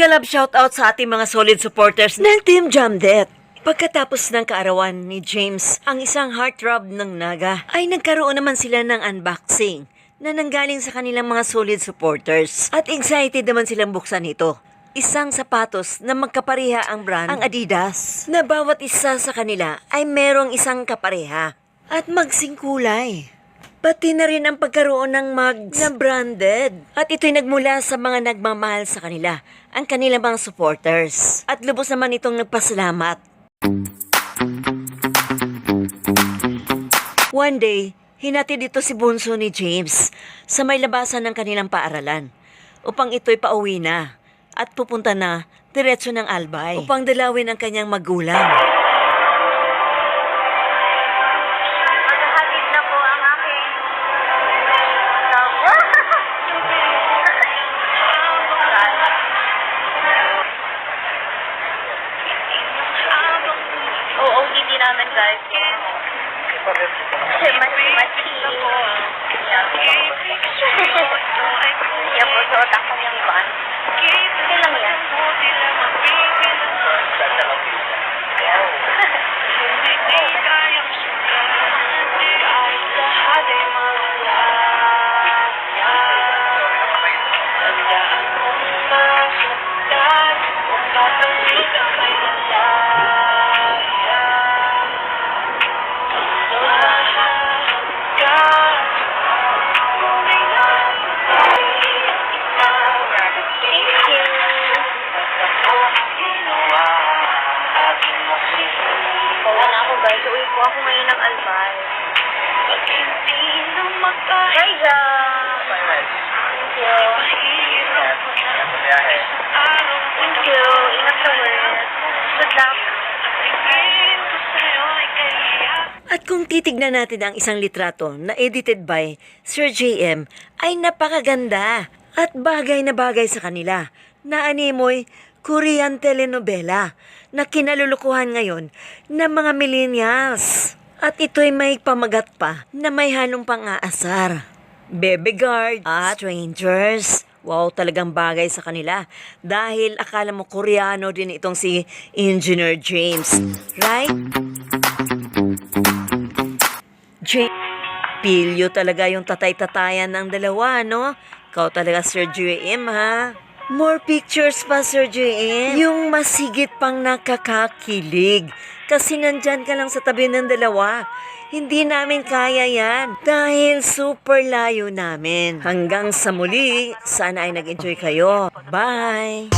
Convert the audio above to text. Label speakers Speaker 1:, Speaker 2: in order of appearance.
Speaker 1: Mega love shoutout sa ating mga solid supporters ng Team Jamdet. Pagkatapos ng kaarawan ni James, ang isang heartthrob ng Naga, ay nagkaroon naman sila ng unboxing na nanggaling sa kanilang mga solid supporters. At excited naman silang buksan ito. Isang sapatos na magkapareha ang brand, ang Adidas, na bawat isa sa kanila ay merong isang kapareha at magsingkulay. Pati na rin ang pagkaroon ng mugs na branded. At ito'y nagmula sa mga nagmamahal sa kanila, ang kanilang mga supporters. At lubos naman itong nagpasalamat. One day, hinatid dito si bunso ni James sa may labasan ng kanilang paaralan upang ito'y pauwi na at pupunta na diretso ng Albay upang dalawin ang kanyang magulang.
Speaker 2: Maghahatid na po ang aking love. Oo, hindi namin guys. Yan po, suot ako yung van. Okay lang yan. Guys, uwi po ako ngayon ng Albay. Hi, Ja! Thank you. Thank you. Ingat ka ulit. Good luck.
Speaker 1: At kung titignan natin ang isang litrato na edited by Sir JM, ay napakaganda at bagay na bagay sa kanila na animoy Korean telenovela na kinalulukuhan ngayon ng mga millennials. At ito'y may pamagat pa na may halong pang-aasar. Baby Guard at Strangers. Wow, talagang bagay sa kanila. Dahil akala mo Koreano din itong si Engineer James. Right? Pilyo talaga yung tatay-tatayan ng dalawa, no? Ikaw talaga, Sir JM, ha? More pictures pa, Sir JM. Yung masigit pang nakakakilig. Kasi nandyan ka lang sa tabi ng dalawa. Hindi namin kaya yan. Dahil super layo namin. Hanggang sa muli, sana ay nag-enjoy kayo. Bye!